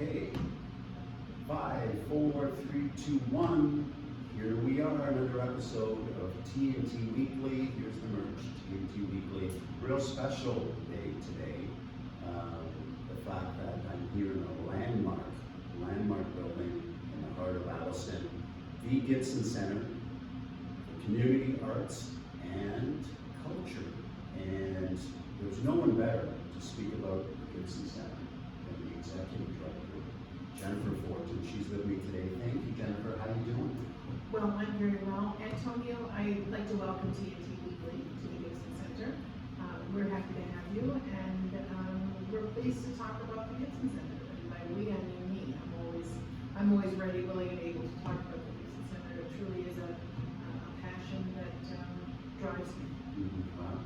Okay, 5, 4, 3, 2, 1. Here we are, another episode of TNT Weekly. Here's the merch, TNT Weekly. Real special day today. The fact that I'm here in a landmark building in the heart of Allison, the Gibson Center for Community Arts and Culture. And there's no one better to speak about the Gibson Center than the Executive Director, Jennifer Fortin. She's with me today. Thank you, Jennifer. How are you doing? Well, I'm very well. Antonio, I'd like to welcome TNT Weekly to the Gibson Center. We're happy to have you, and we're pleased to talk about the Gibson Center. And by we, I mean me. I'm always ready, willing, and able to talk about the Gibson Center. It truly is a passion that drives me.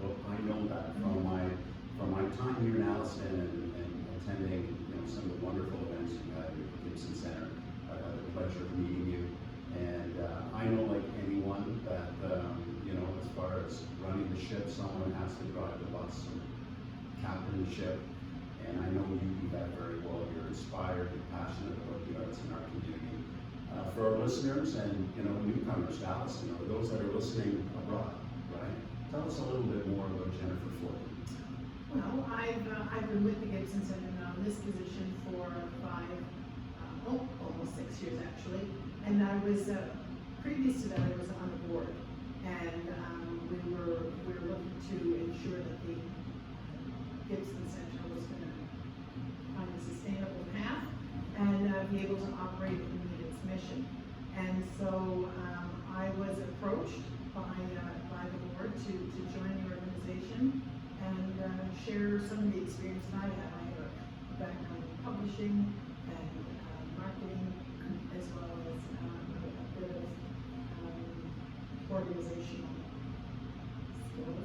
Well, I know that from my time here in Allison and attending, some of the wonderful events you had at the Gibson Center. I've had the pleasure of meeting you, and I know, like anyone, that as far as running the ship, someone has to drive the bus and captain the ship. And I know you do that very well. You're inspired and passionate about the arts in our community. For our listeners and newcomers to Allison, or those that are listening abroad, right? Tell us a little bit more about Jennifer Fortin. Well, I've been with the Gibson Center now in this position for almost 6 years actually. And I was previous to that I was on the board, and we were looking to ensure that the Gibson Center was going to find a sustainable path and be able to operate and meet its mission. And so I was approached by the board to join the organization and share some of the experience that I have. I have a background in publishing and marketing, as well as a bit of organizational skills.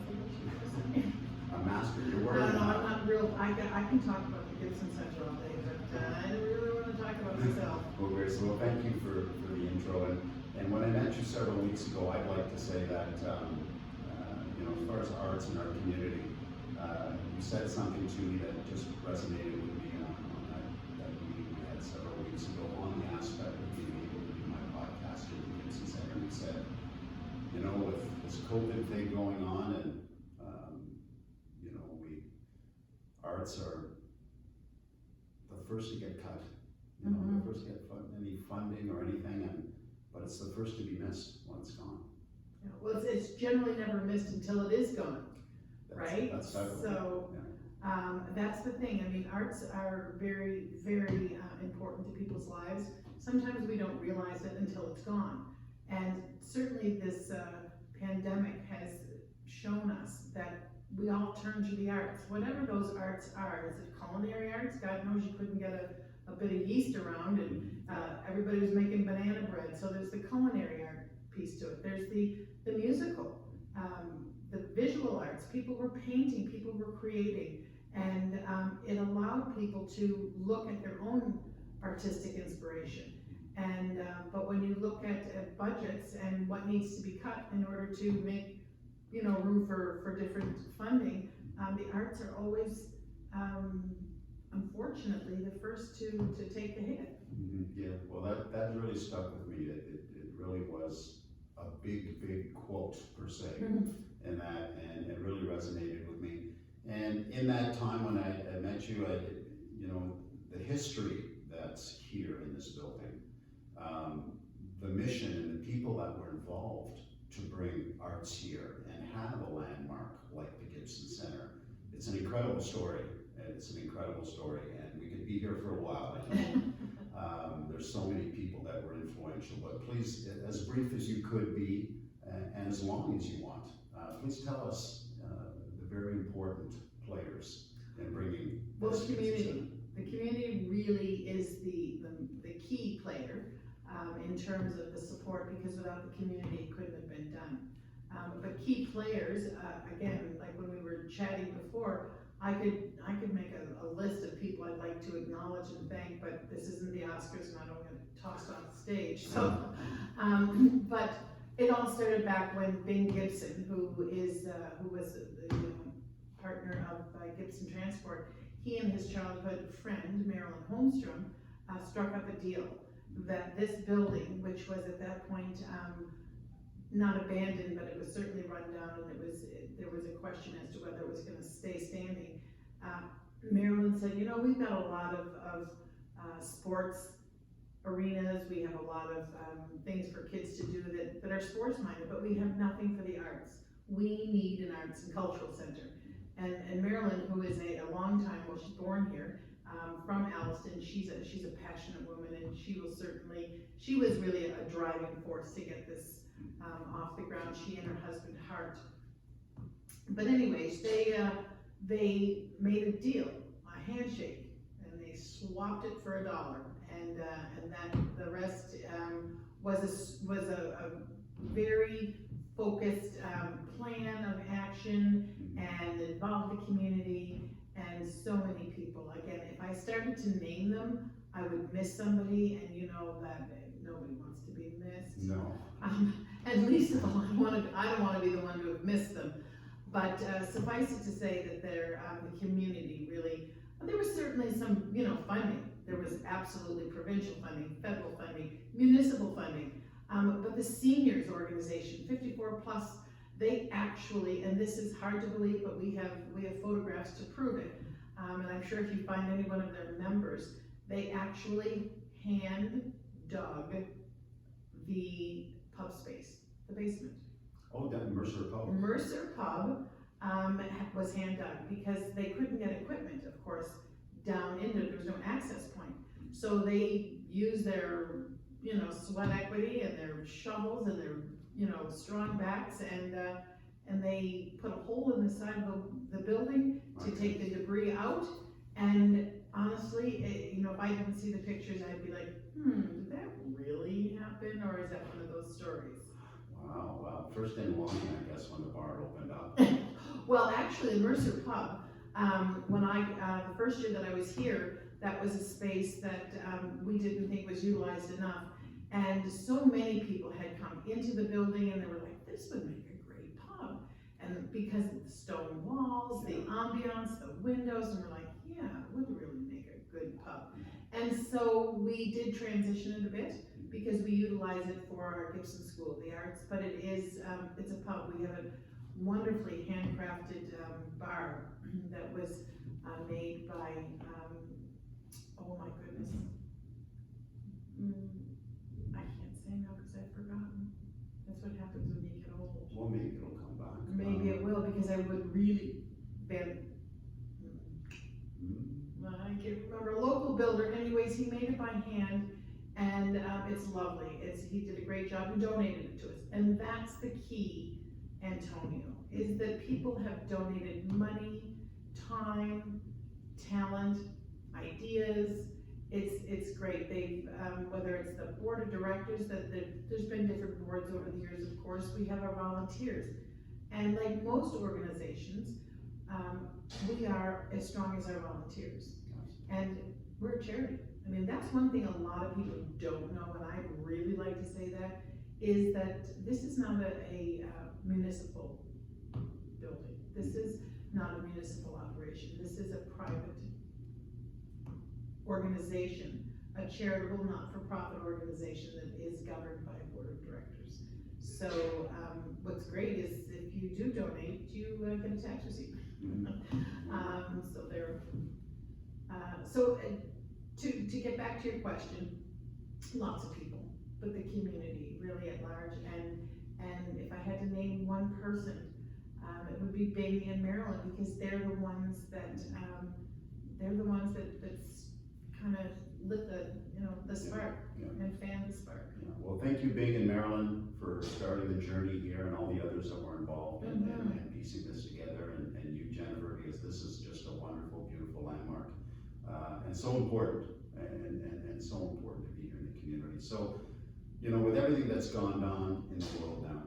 A master, you're No, working I'm on. not real. I can talk about the Gibson Center all day, but I don't really want to talk about myself. Well, great. So, thank you for the intro. And when I met you several weeks ago, I'd like to say that as far as arts in our community, you said something to me that just resonated with me on that meeting we had several weeks ago on the aspect of being able to do my podcast at the Gibson Center. And you said, with this COVID thing going on, and arts are the first to get cut. The first to get any funding or anything, but it's the first to be missed when it's gone. Yeah, well, it's generally never missed until it is gone, right? That's so that's the thing. I mean, arts are very, very important to people's lives. Sometimes we don't realize it until it's gone. And certainly this pandemic has shown us that we all turn to the arts, whatever those arts are. Is it culinary arts? God knows you couldn't get a bit of yeast around, and everybody was making banana bread. So there's the culinary art piece to it. There's the musical, the visual arts. People were painting, people were creating, and it allowed people to look at their own artistic inspiration. And but when you look at budgets and what needs to be cut in order to make room for different funding, the arts are always unfortunately the first to take the hit. Yeah, well that really stuck with me. It really was a big quote per se, and it really resonated with me. And in that time when I met you, the history that's here in this building, the mission and the people that were involved to bring arts here and have a landmark like the Gibson Center. It's an incredible story. It's an incredible story, and we could be here for a while. I know there's so many people that were influential, but please, as brief as you could be, and as long as you want, please tell us the very important players in bringing the community. The community really is the key player in terms of the support, because without the community it couldn't have been done. But key players, again, like when we were chatting before, I could make a list of people I'd like to acknowledge and thank, but this isn't the Oscars and I don't get tossed off the stage. So, but it all started back when Ben Gibson, who was the partner of Gibson Transport, he and his childhood friend Marilyn Holmstrom struck up a deal that this building, which was at that point, not abandoned, but it was certainly run down, and there was a question as to whether it was gonna stay standing. Marilyn said, you know, we've got a lot of sports arenas, we have a lot of things for kids to do that are sports minded, but we have nothing for the arts. We need an arts and cultural center. And Marilyn, who is a long time, well, she's born here, from Alliston, she's a passionate woman, and she was really a driving force to get this off the ground, she and her husband Hart. But anyways, they made a deal, a handshake, and they swapped it for $1, and that the rest was a very focused plan of action, and involved the community and so many people. Again, if I started to name them, I would miss somebody, and you know that nobody wants to be missed. No. At least I don't want to be the one to have missed them. But suffice it to say that the community really, there was certainly some, funding. There was absolutely provincial funding, federal funding, municipal funding. But the seniors organization, 54 plus, they actually, and this is hard to believe, but we have photographs to prove it. And I'm sure if you find any one of their members, they actually hand dug the pub space, the basement. Oh, that Mercer Pub. Mercer Pub was hand dug because they couldn't get equipment, of course, down into it. There was no access point. So they used their, sweat equity and their shovels and their, strong backs, and they put a hole in the side of the building to take the debris out. And honestly, if I didn't see the pictures, I'd be like, did that really happen, or is that one of those stories? Wow. First in line, I guess, when the bar opened up. Well, actually, the Mercer Pub, when the first year that I was here, that was a space that we didn't think was utilized enough. And so many people had come into the building and they were like, this would make a great pub. And because of the stone walls, the ambiance, the windows, and we're like, yeah, it would really make a good pub. And so we did transition it a bit because we utilize it for our Gibson School of the Arts, but it's a pub. We have a wonderfully handcrafted bar that was made by, oh my goodness. I can't say now because I've forgotten. That's what happens when you get old. Well, maybe it'll come back. Maybe it will, because I would really been. I can't remember. A local builder, anyways, he made it by hand, and it's lovely. He did a great job and donated it to us. And that's the key, Antonio, is that people have donated money, time, talent, ideas. It's great. They've, whether it's the board of directors, there's been different boards over the years, of course. We have our volunteers. And like most organizations, we are as strong as our volunteers. And we're a charity. I mean, that's one thing a lot of people don't know, and I'd really like to say that, is that this is not a municipal building. This is not a municipal operation. This is a private organization, a charitable, not-for-profit organization that is governed by a board of directors. So what's great is if you do donate, you get a tax receipt. So to get back to your question, lots of people, but the community really at large, and if I had to name one person, it would be Bing and Marilyn, because they're the ones that kind of lit the spark and fanned the spark. Yeah. Well, thank you, Bing and Marilyn, for starting the journey here, and all the others that were involved and piecing this together, and you, Jennifer, because this is just a wonderful, beautiful landmark, and so important, and so important to be here in the community. So, with everything that's gone on in the world now,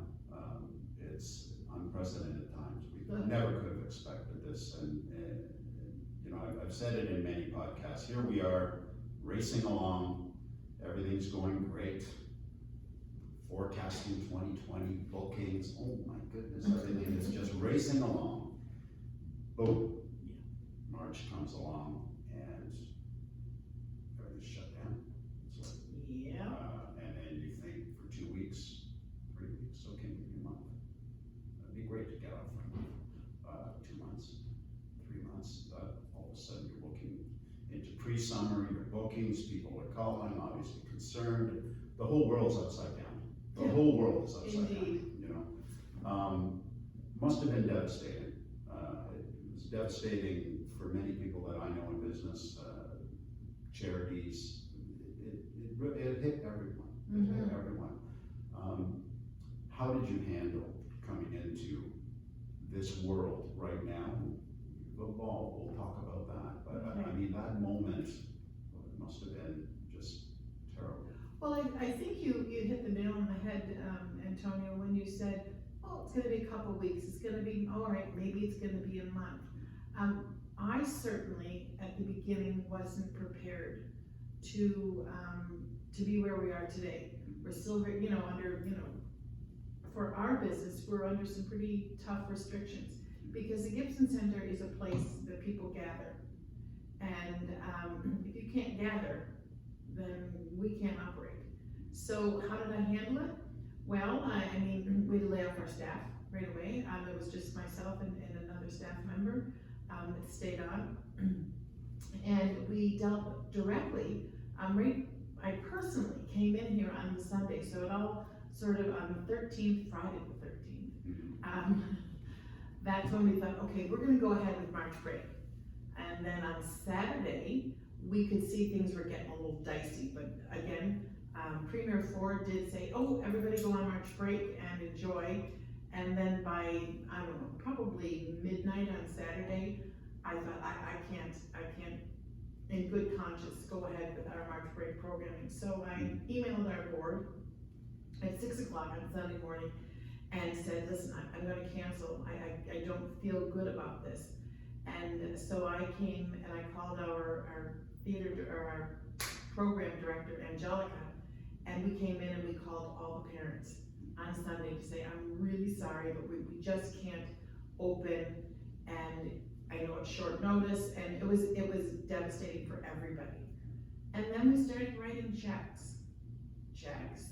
it's unprecedented times. We never could have expected this, and I've said it in many podcasts. Here we are, racing along. Everything's going great. Forecasting 2020 bookings. Oh my goodness, everything is just racing along. Boom. March comes along and everything's shut down. summary, your bookings, people are calling, obviously concerned. The whole world's upside down. The whole world is upside Indeed. down, you know. Must have been devastating. It was devastating for many people that I know in business, charities. It hit everyone. It hit everyone. How did you handle coming into this world right now? You've evolved, we'll talk about that, but I mean, that moment must have been just terrible. Well, I think you hit the nail on the head, Antonio, when you said, oh, it's gonna be a couple weeks, it's gonna be, all right, maybe it's gonna be a month. I certainly, at the beginning, wasn't prepared to be where we are today. We're still, under, for our business, we're under some pretty tough restrictions, because the Gibson Center is a place that people gather. And if you can't gather, then we can't operate. So how did I handle it? Well, I mean, we lay off our staff right away. It was just myself and another staff member that stayed on. And we dealt directly, I personally came in here on the Sunday, so it all sort of on the 13th, Friday the 13th. That's when we thought, okay, we're gonna go ahead with March break. And then on Saturday, we could see things were getting a little dicey, but again, Premier Ford did say, oh, everybody go on March break and enjoy. And then by, I don't know, probably midnight on Saturday, I thought, I can't, in good conscience, go ahead with our March break programming. So I emailed our board at 6 o'clock on Sunday morning and said, listen, I'm gonna cancel. I don't feel good about this. And so I came and I called our theater, or our program director, Angelica, and we came in and we called all the parents on Sunday to say, I'm really sorry, but we just can't open, and I know it's short notice, and it was devastating for everybody. And then we started writing checks, yes,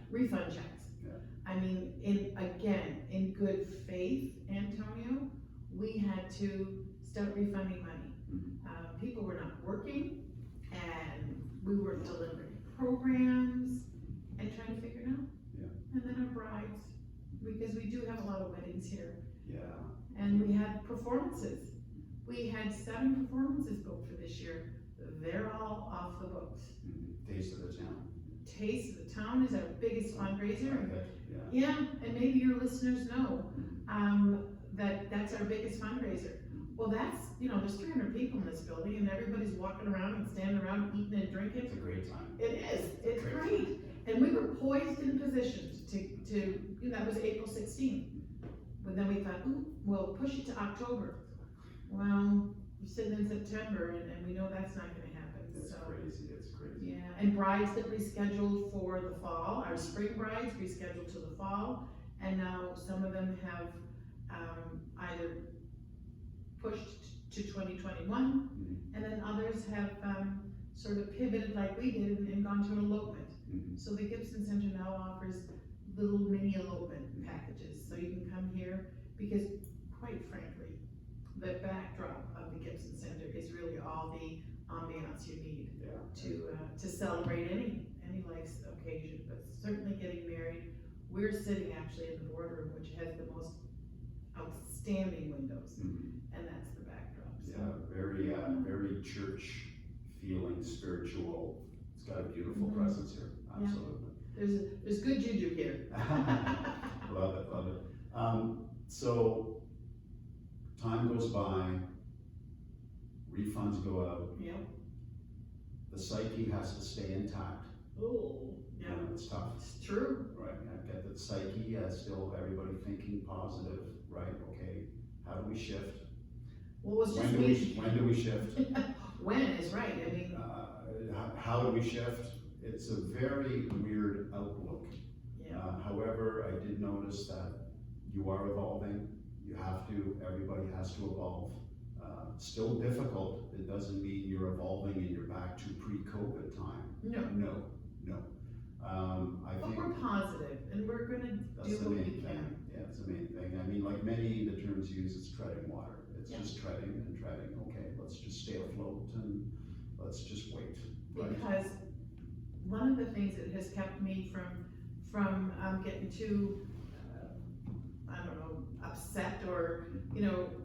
refund checks. Yeah. I mean, in good faith, Antonio, we had to start refunding money. People were not working, and we weren't delivering programs, and trying to figure it out. Yeah. And then our brides, because we do have a lot of weddings here. Yeah. And we had performances. We had 7 performances booked for this year. They're all off the books. Taste of the Town. Taste of the Town is our biggest fundraiser. Okay. Yeah, and maybe your listeners know that's our biggest fundraiser. Well, that's, there's 300 people in this building, and everybody's walking around and standing around eating and drinking. It's a great time. It is, it's great. And we were poised and positioned to that was April 16th. But then we thought, we'll push it to October. Well, we're sitting in September, and we know that's not gonna happen, It's so. crazy, it's crazy. Yeah, and brides that rescheduled for the fall, our spring brides rescheduled to the fall, and now some of them have either pushed to 2021, and then others have sort of pivoted like we did and gone to an elopement. So the Gibson Center now offers little mini elopement packages, so you can come here, because quite frankly, the backdrop of the Gibson Center is really all the ambiance you need to celebrate any life's occasion, but certainly getting married. We're sitting actually in the boardroom, which has the most outstanding windows, and that's the backdrop. So. Yeah, very church feeling, spiritual. It's got a beautiful presence here, absolutely. There's good juju here. Love it. So time goes by, refunds go out. Yep. The psyche has to stay intact. Oh, yeah. It's tough. It's true. Right, I get that psyche, still everybody thinking positive, right? Okay, how do we shift? Well, it was just when do we shift? When is right, I mean. How do we shift? It's a very weird outlook. Yeah. However, I did notice that you are evolving. You have to, everybody has to evolve. Still difficult. It doesn't mean you're evolving and you're back to pre-COVID time. No. I But think we're positive, and we're gonna do what we can. Yeah, it's the main thing. I mean, like many, the terms used, it's treading water. It's Yeah. just treading and treading. Okay, let's just stay afloat and let's just wait. Right? Because one of the things that has kept me from getting too, I don't know, upset or,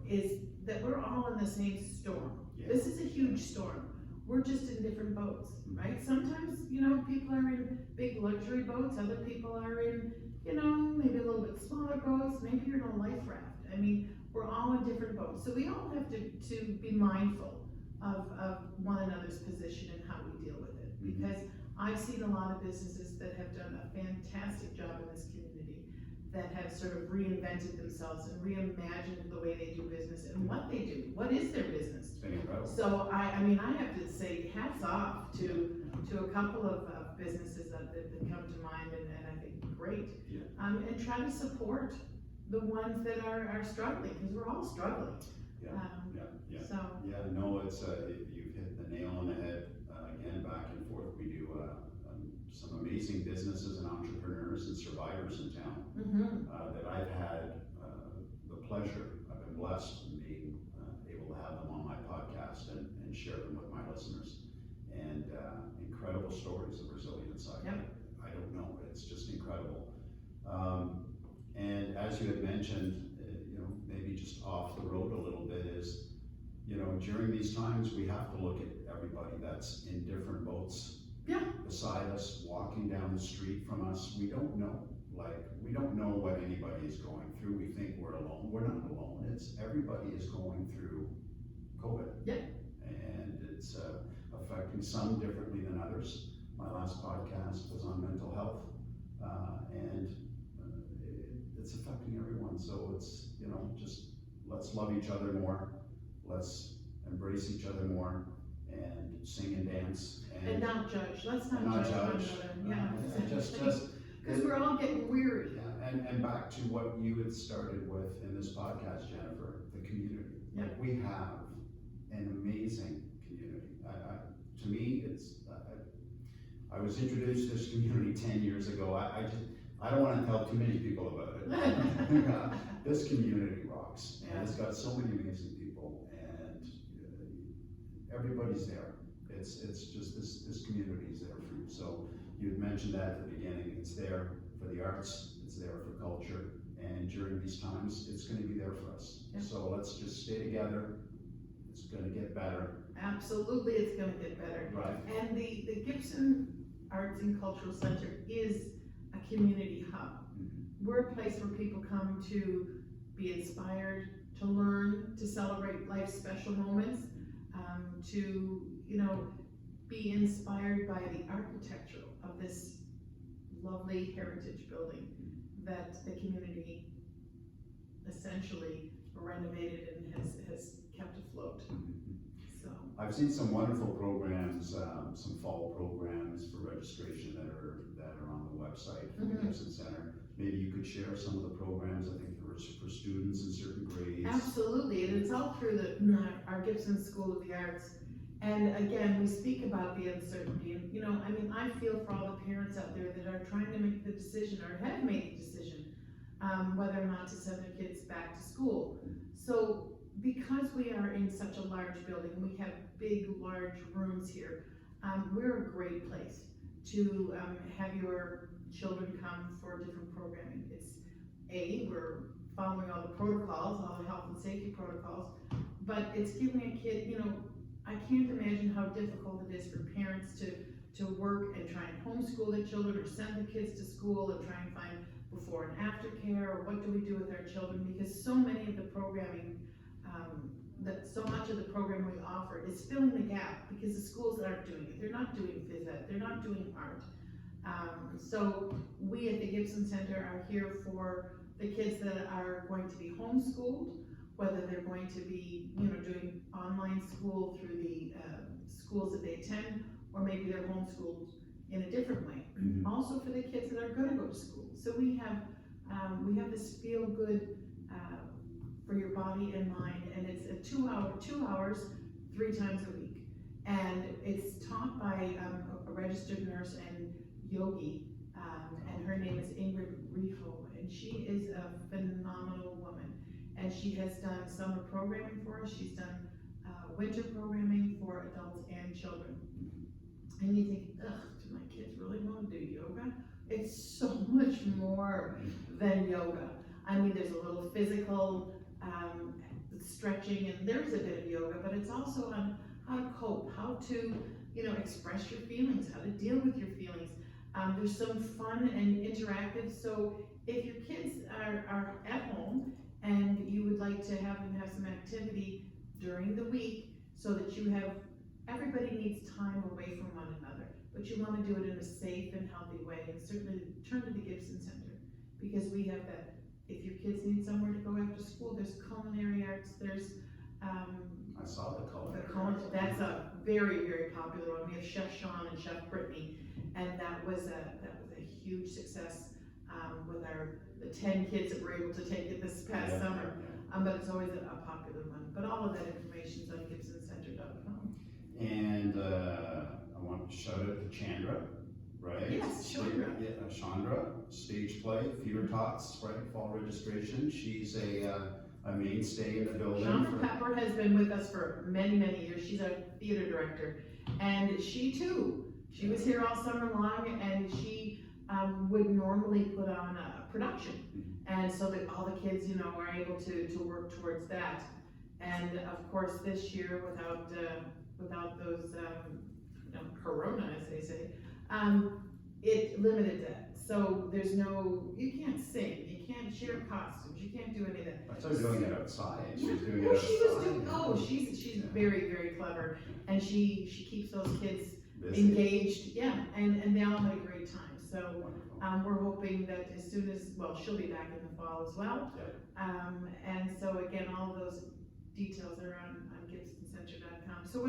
is that we're all in the same storm. Yeah. This is a huge storm. We're just in different boats, right? Sometimes, people are in big luxury boats, other people are in, maybe a little bit smaller boats, maybe you're in a life raft. I mean, we're all in different boats. So we all have to be mindful of one another's position and how we deal with it. Because I've seen a lot of businesses that have done a fantastic job in this community, that have sort of reinvented themselves and reimagined the way they do business and what they do. What is their business? It's been incredible. So I have to say hats off to a couple of businesses that come to mind, and I think great. Yeah. And try to support the ones that are struggling, because we're all struggling. Yeah. Yeah. So. Yeah, no, it's, you've hit the nail on the head. Again, back and forth, we do some amazing businesses and entrepreneurs and survivors in town that I've had the pleasure, I've been blessed in being able to have them on my podcast and share them with my listeners. And incredible stories of resilience. I don't know, it's just incredible. And as you had mentioned, maybe just off the road a little bit is, during these times, we have to look at everybody that's in different boats beside us, walking down the street from us. We don't know. We don't know what anybody is going through. We think we're alone. We're not alone. It's everybody is going through COVID. Yeah. And it's affecting some differently than others. My last podcast was on mental health, and it's affecting everyone. So it's, just let's love each other more. Let's embrace each other more and sing and dance. And not judge. Let's not judge one another. Just because we're all getting weary. Yeah, and back to what you had started with in this podcast, Jennifer, the community. Yeah. We have an amazing community. To me, it's, I was introduced to this community 10 years ago. I don't want to tell too many people about it. This community rocks, and it's got so many amazing people, and everybody's there. It's just this community is there for you. So you had mentioned that at the beginning. It's there for the arts, it's there for culture, and during these times, it's going to be there for us. Yeah. So let's just stay together. It's going to get better. Absolutely, it's going to get better. Right. And the Gibson Arts and Cultural Center is a community hub. We're a place where people come to be inspired, to learn, to celebrate life's special moments, to, be inspired by the architecture of this lovely heritage building that the community essentially renovated and has kept afloat. So I've seen some wonderful programs, some fall programs for registration that are on the website for the Gibson Center. Maybe you could share some of the programs. I think there were for students in certain grades. Absolutely, and it's all through our Gibson School of the Arts. And again, we speak about the uncertainty, and I feel for all the parents out there that are trying to make the decision or have made the decision whether or not to send their kids back to school. So because we are in such a large building, we have big, large rooms here, we're a great place to have your children come for different programming. We're following all the protocols, all the health and safety protocols, but it's giving a kid, I can't imagine how difficult it is for parents to work and try and homeschool their children or send their kids to school and try and find before and after care, or what do we do with our children, because so many of the programming, so much of the program we offer is filling the gap because the schools aren't doing it. They're not doing phys ed, they're not doing art. So we at the Gibson Center are here for the kids that are going to be homeschooled, whether they're going to be, doing online school through the schools that they attend, or maybe they're homeschooled in a different way. Also for the kids that are going to go to school. So we have this feel good for your body and mind, and it's a 2 hours, 3 times a week, and it's taught by a registered nurse and yogi, and her name is Ingrid Rifo, and she is a phenomenal woman. And she has done summer programming for us. She's done winter programming for adults and children. And you think, ugh, do my kids really want to do yoga? It's so much more than yoga. I mean, there's a little physical stretching, and there's a bit of yoga, but it's also on how to cope, how to, express your feelings, how to deal with your feelings. There's some fun and interactive, so if your kids are at home and you would like to have them have some activity during the week so that everybody needs time away from one another, but you want to do it in a safe and healthy way, and certainly turn to the Gibson Center, because we have that. If your kids need somewhere to go after school, there's culinary arts, there's I saw the culinary. That's a very, very popular one. We have Chef Sean and Chef Brittany, and that was a huge success with the 10 kids that were able to take it this past summer. But it's always a popular one. But all of that information is on GibsonCenter.com. And I want to shout out to Chandra, right? Yes, Chandra. Yeah, Chandra, stage play, theater talks, right? Fall registration. She's a mainstay in the building. Chandra Pepper has been with us for many, many years. She's our theater director, and she was here all summer long, and she would normally put on a production, and so that all the kids, are able to work towards that. And of course, this year, without those corona, as they say, it limited that. So you can't sing, you can't share costumes, you can't do any of that. I started doing it outside. Yeah. She's very, very clever, and she keeps those kids busy. engaged, and they all had a great time. So we're hoping that as soon as, she'll be back in the fall as well. And so again, all of those details are on GibsonCenter.com. So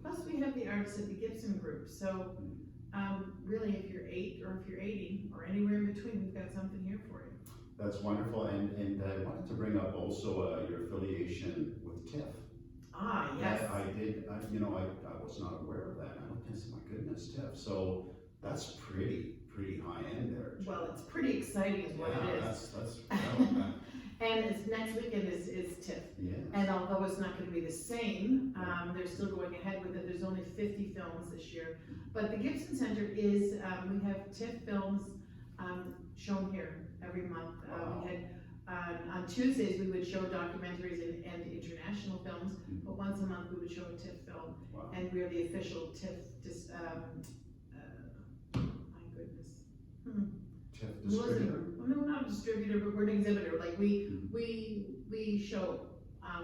plus we have the arts at the Gibson group. So really, if you're 8 or if you're 80 or anywhere in between, we've got something here for you. That's wonderful, and I wanted to bring up also your affiliation with TIFF. Ah, yes. I was not aware of that. I looked and said, my goodness, TIFF. So that's pretty high end there. Well, it's pretty exciting is what it is. That's And it's next weekend is TIFF. Yes. And although it's not going to be the same, they're still going ahead with it. There's only 50 films this year. But the Gibson Center we have TIFF films shown here every month. We had on Tuesdays we would show documentaries and international films, but once a month we would show a TIFF film. Wow. And we're the official TIFF my goodness. TIFF distributor? No, not a distributor, but we're an exhibitor. Like we show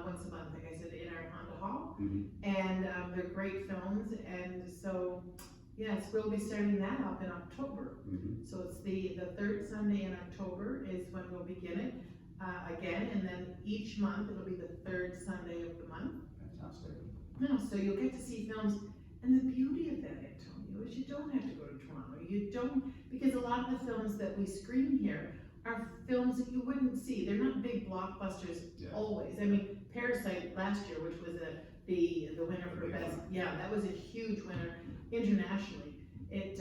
once a month, like I said, in our Honda Hall, and they're great films. And so, yes, we'll be starting that up in October. So it's the third Sunday in October is when we'll begin it again, and then each month it'll be the third Sunday of the month. Fantastic. No, so you'll get to see films, and the beauty of that, Antonio, is you don't have to go to Toronto. You don't, because a lot of the films that we screen here are films that you wouldn't see. They're not big blockbusters always. I mean, Parasite last year, which was the winner for best, that was a huge winner internationally. It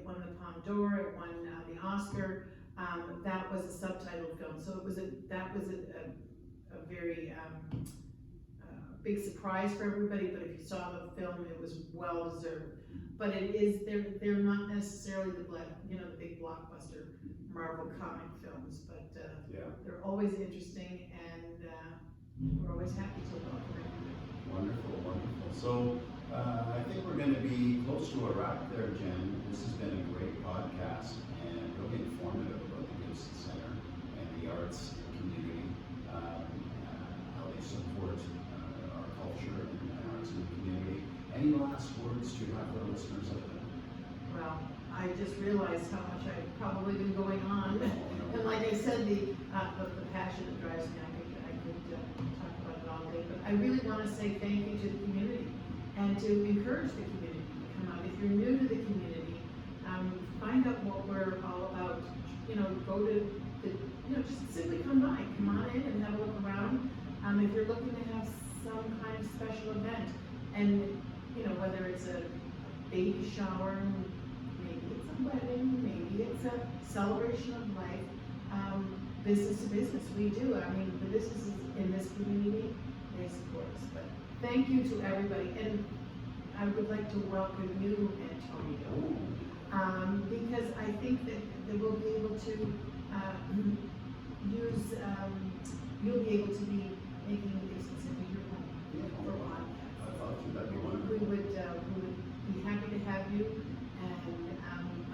won the Palme d'Or, it won the Oscar. That was a subtitled film, so that was a very big surprise for everybody. But if you saw the film, it was well deserved. But they're not necessarily the big blockbuster Marvel comic films, but they're always interesting, and we're always happy to welcome them. Wonderful. So I think we're going to be close to a wrap there, Jen. This has been a great podcast and really informative about the Gibson Center and the arts community, how they support our culture and arts in the community. Any last words to have for listeners out there? Well, I just realized how much I've probably been going on. And like I said, the passion that drives me, I could talk about it all day. But I really want to say thank you to the community and to encourage the community to come out. If you're new to the community, find out what we're all about. Go to just simply come on in and have a look around. If you're looking to have some kind of special event, and whether it's a baby shower, maybe it's a wedding, maybe it's a celebration of life, business to business, we do. I mean, the businesses in this community, they support us, but thank you to everybody, and I would like to welcome you, Antonio, because I think that we'll be able to, use, you'll be able to be making the Gibson Center your home for podcasts. I thought that'd be wonderful. We would be happy to have you, and,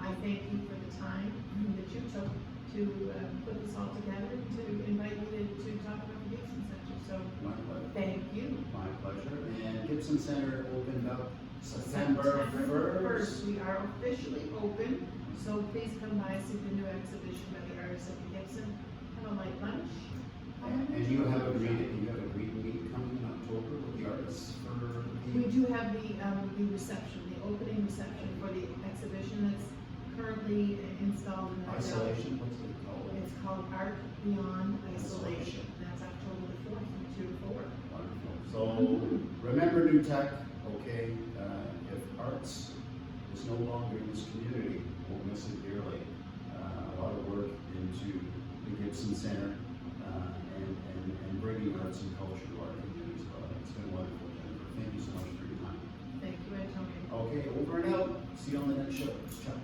I thank you for the time that you took to, put this all together, to invite me to talk about the Gibson Center, so My pleasure. thank you. My pleasure. And Gibson Center opened up September 1st. We are officially open, so please come by, see the new exhibition by the artists at the Gibson, have a light lunch. And you have a greeting meet coming in October with the artists for We the. do have the reception, the opening reception for the exhibition that's currently installed in that building. Isolation, what's it called? It's called Art Beyond Isolation, that's October the 4th from 2 to 4. Wonderful. So remember New Tech, okay, if arts is no longer in this community, we'll miss it dearly. A lot of work into the Gibson Center, and bringing arts and culture to our communities. It's been wonderful, Jennifer. Thank you so much for your time. Thank you, Antonio. Okay, over and out. See you on the next show. Ciao.